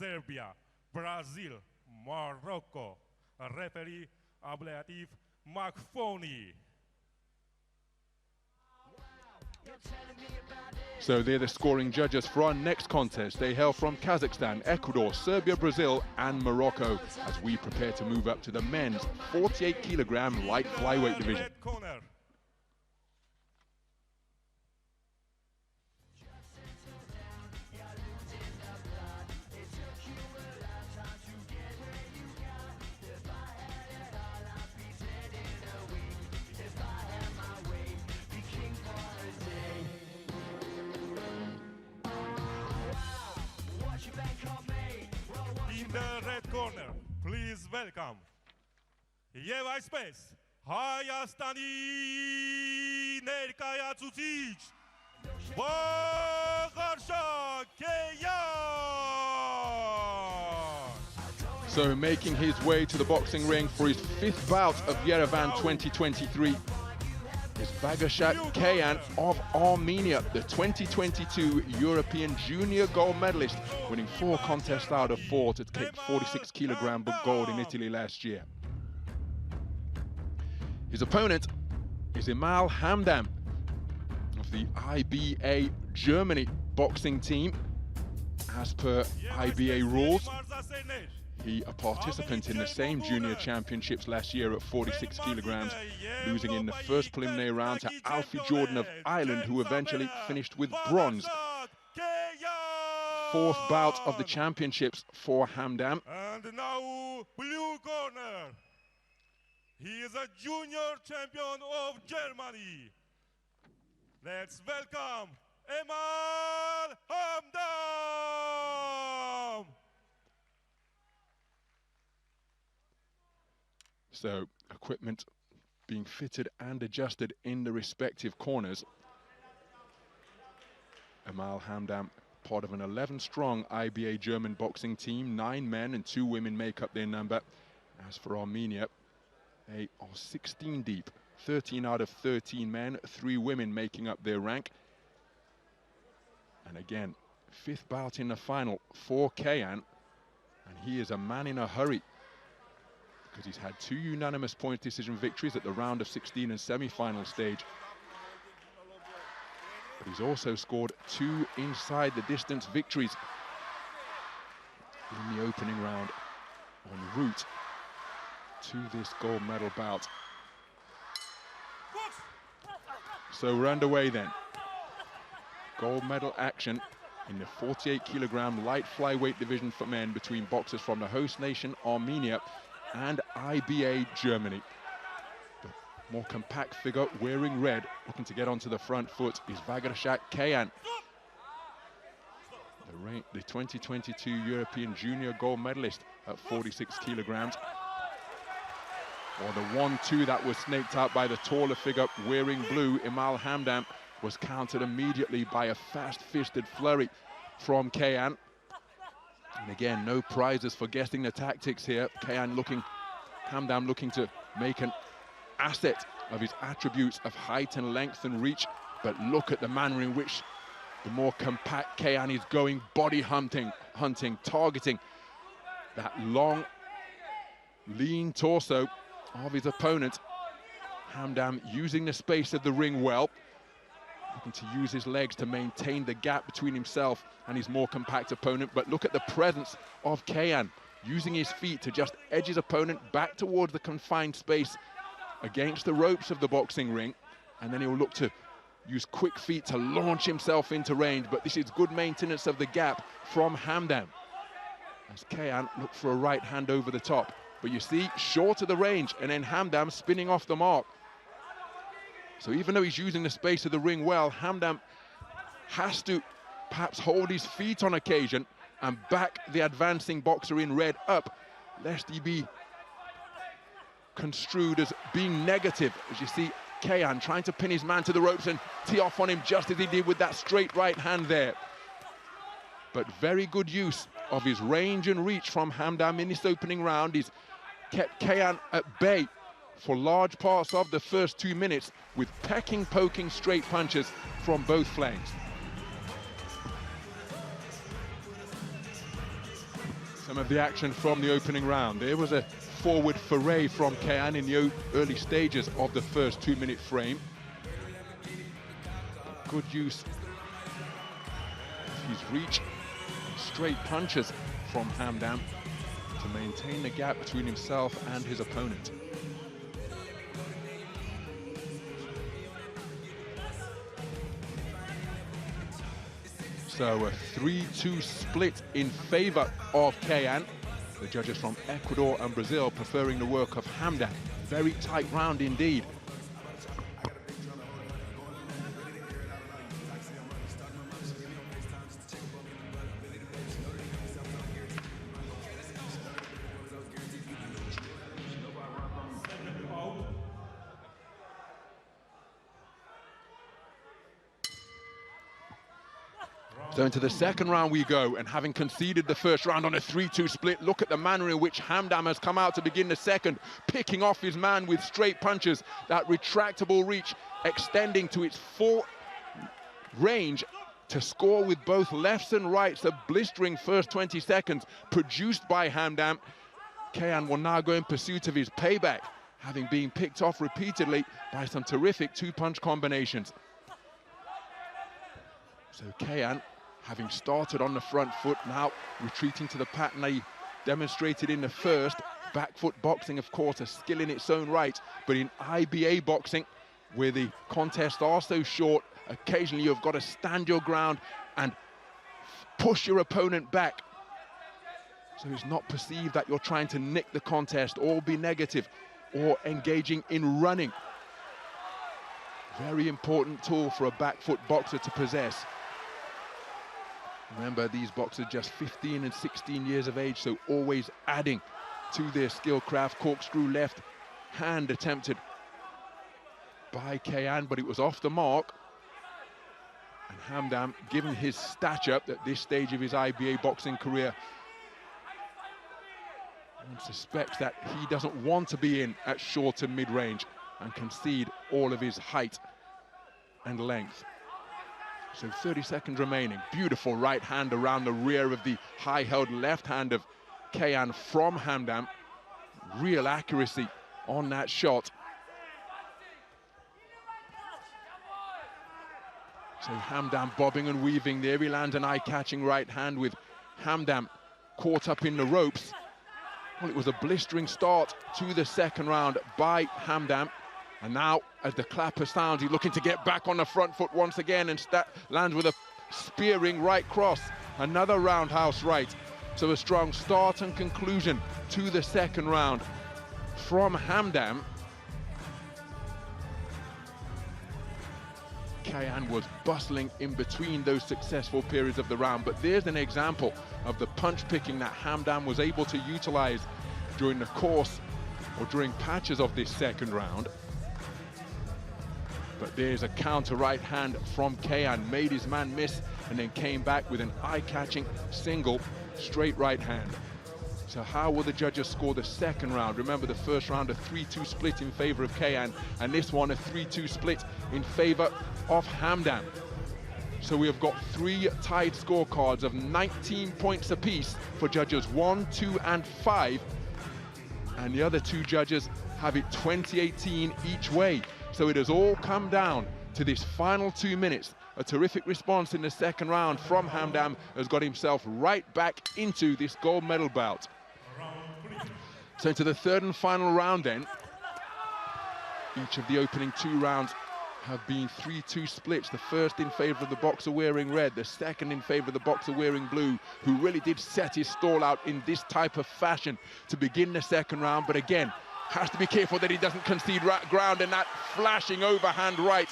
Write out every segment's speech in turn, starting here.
Serbia, Brazil, Morocco. Referee Ablative McPhoney. So they're the scoring judges for our next contest. They hail from Kazakhstan, Ecuador, Serbia, Brazil and Morocco as we prepare to move up to the men's 48 kilogram light flyweight division. In the red corner, please welcome Yevaj Space, Hayastani Nerkaya Tsutic, Vagharshak, Keyan. So making his way to the boxing ring for his 5th bout of Yerevan 2023 is Vagharshak Keyan of Armenia, the 2022 European Junior gold medalist, winning 4 contests out of 4 to take 46 kilogram gold in Italy last year. His opponent is Emal Hamdam of the IBA Germany boxing team. As per IBA rules, he a participant in the same junior championships last year at 46 kilograms, losing in the first preliminary round to Alfie Jordan of Ireland, who eventually finished with bronze. 4th bout of the championships for Hamdam. And now, blue corner. He is a junior champion of Germany. Let's welcome Emal Hamdam. So equipment being fitted and adjusted in the respective corners. Emal Hamdam, part of an 11-strong IBA German boxing team. 9 men and 2 women make up their number. As for Armenia, they are 16 deep. 13 out of 13 men, 3 women making up their rank. And again, 5th bout in the final for Keyan. And he is a man in a hurry, because he's had 2 unanimous point decision victories at the round of 16 and semi-final stage. But he's also scored 2 inside the distance victories in the opening round en route to this gold medal bout. So we're underway then. Gold medal action in the 48 kilogram light flyweight division for men between boxers from the host nation Armenia and IBA Germany. The more compact figure wearing red, looking to get onto the front foot, is Vagharshak Keyan, the 2022 European Junior gold medalist at 46 kilograms. Or the 1-2 that was snaked out by the taller figure wearing blue, Emal Hamdam, was countered immediately by a fast-fisted flurry from Keyan. And again, no prizes for guessing the tactics here. Hamdam looking to make an asset of his attributes of height and length and reach. But look at the manner in which the more compact Keyan is going, body hunting, targeting that long, lean torso of his opponent. Hamdam using the space of the ring well, looking to use his legs to maintain the gap between himself and his more compact opponent. But look at the presence of Keyan, using his feet to just edge his opponent back towards the confined space against the ropes of the boxing ring. And then he'll look to use quick feet to launch himself into range. But this is good maintenance of the gap from Hamdam, as Keyan looked for a right hand over the top. But you see, short of the range, and then Hamdam spinning off the mark. So even though he's using the space of the ring well, Hamdam has to perhaps hold his feet on occasion and back the advancing boxer in red up, lest he be construed as being negative. As you see, Keyan trying to pin his man to the ropes and tee off on him, just as he did with that straight right hand there. But very good use of his range and reach from Hamdam in this opening round. He's kept Keyan at bay for large parts of the first 2 minutes with pecking, poking straight punches from both flanks. Some of the action from the opening round. There was a forward foray from Keyan in the early stages of the first 2-minute frame. Good use of his reach. Straight punches from Hamdam to maintain the gap between himself and his opponent. So a 3-2 split in favor of Keyan. The judges from Ecuador and Brazil preferring the work of Hamdam. Very tight round indeed. So into the second round we go, and having conceded the first round on a 3-2 split, look at the manner in which Hamdam has come out to begin the second, picking off his man with straight punches, that retractable reach extending to its full range to score with both lefts and rights. A blistering first 20 seconds produced by Hamdam. Keyan will now go in pursuit of his payback, having been picked off repeatedly by some terrific two-punch combinations. So Keyan, having started on the front foot, now retreating to the pattern he demonstrated in the first. Back foot boxing, of course, a skill in its own right, but in IBA boxing, where the contests are so short, occasionally you've got to stand your ground and push your opponent back, so it's not perceived that you're trying to nick the contest or be negative or engaging in running. Very important tool for a back foot boxer to possess. Remember, these boxers just 15 and 16 years of age, so always adding to their skill craft. Corkscrew left hand attempted by Keyan, but it was off the mark. And Hamdam, given his stature at this stage of his IBA boxing career, one suspects that he doesn't want to be in at short and mid-range and concede all of his height and length. So 30 seconds remaining. Beautiful right hand around the rear of the high-held left hand of Keyan from Hamdam. Real accuracy on that shot. So Hamdam bobbing and weaving there. He lands an eye-catching right hand with Hamdam caught up in the ropes. Well, it was a blistering start to the second round by Hamdam. And now, as the clapper sounds, he's looking to get back on the front foot once again and lands with a spearing right cross. Another roundhouse right. So a strong start and conclusion to the second round from Hamdam. Keyan was bustling in between those successful periods of the round, but there's an example of the punch picking that Hamdam was able to utilize during the course or during patches of this second round. But there's a counter right hand from Keyan, made his man miss and then came back with an eye-catching single straight right hand. So how will the judges score the second round? Remember, the first round a 3-2 split in favor of Keyan, and this one a 3-2 split in favor of Hamdam. So we have got 3 tied scorecards of 19 points apiece for judges 1, 2 and 5, and the other 2 judges have it 20-18 each way. So it has all come down to this final 2 minutes. A terrific response in the second round from Hamdam has got himself right back into this gold medal bout. So into the third and final round then. Each of the opening 2 rounds have been 3-2 splits. The first in favor of the boxer wearing red, the second in favor of the boxer wearing blue, who really did set his stall out in this type of fashion to begin the second round, but again, has to be careful that he doesn't concede ground, and that flashing overhand right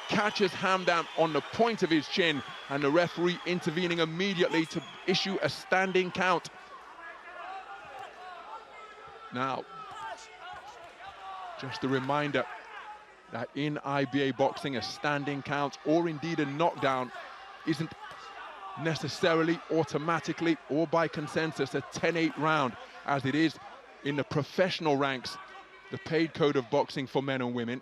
catches Hamdam on the point of his chin, and the referee intervening immediately to issue a standing count. Now, just a reminder that in IBA boxing, a standing count or indeed a knockdown isn't necessarily automatically or by consensus a 10-8 round, as it is in the professional ranks, the paid code of boxing for men and women.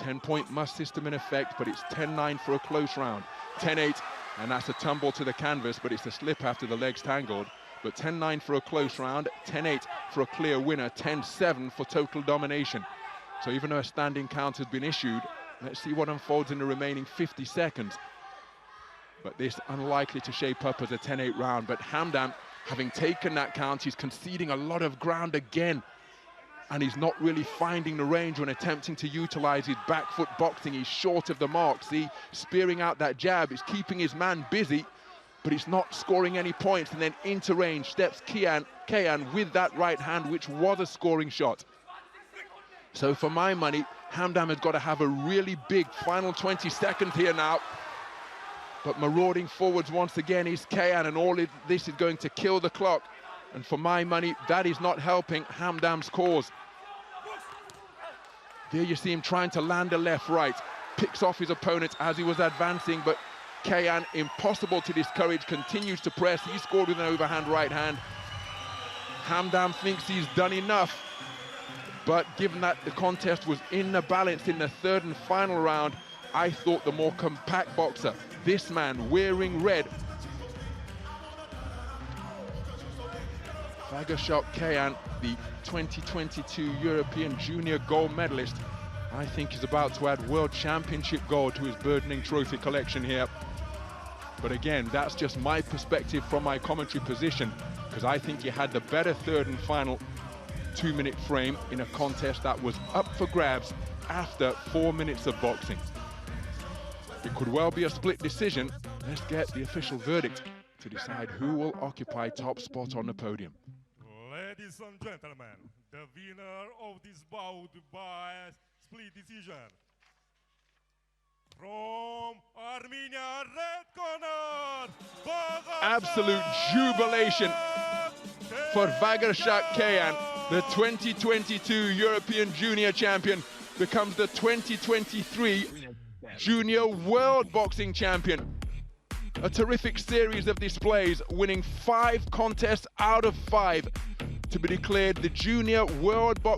10-point must system in effect, but it's 10-9 for a close round. 10-8 and that's a tumble to the canvas, but it's a slip after the legs tangled. But 10-9 for a close round, 10-8 for a clear winner, 10-7 for total domination. So even though a standing count has been issued, let's see what unfolds in the remaining 50 seconds. But this unlikely to shape up as a 10-8 round. But Hamdam, having taken that count, he's conceding a lot of ground again. And he's not really finding the range when attempting to utilize his back foot boxing. He's short of the mark. See, spearing out that jab, it's keeping his man busy, but it's not scoring any points. And then into range steps Keyan with that right hand, which was a scoring shot. So for my money, Hamdam has got to have a really big final 20 seconds here now. But marauding forwards once again is Keyan, and all this is going to kill the clock. And for my money, that is not helping Hamdam's cause. There you see him trying to land a left-right. Picks off his opponent as he was advancing, but Keyan, impossible to discourage, continues to press. He scored with an overhand right hand. Hamdam thinks he's done enough. But given that the contest was in the balance in the third and final round, I thought the more compact boxer, this man wearing red, Vagharshak Keyan, the 2022 European Junior gold medalist, I think is about to add World Championship gold to his burgeoning trophy collection here. But again, that's just my perspective from my commentary position, because I think he had the better third and final 2-minute frame in a contest that was up for grabs after 4 minutes of boxing. It could well be a split decision. Let's get the official verdict to decide who will occupy top spot on the podium. Ladies and gentlemen, the winner of this bout by split decision, from Armenia, red corner, Vagharshak! Absolute jubilation for Vagharshak Keyan, the 2022 European Junior champion, becomes the 2023 Junior World Boxing Champion. A terrific series of displays, winning 5 contests out of 5 to be declared the Junior World Boxing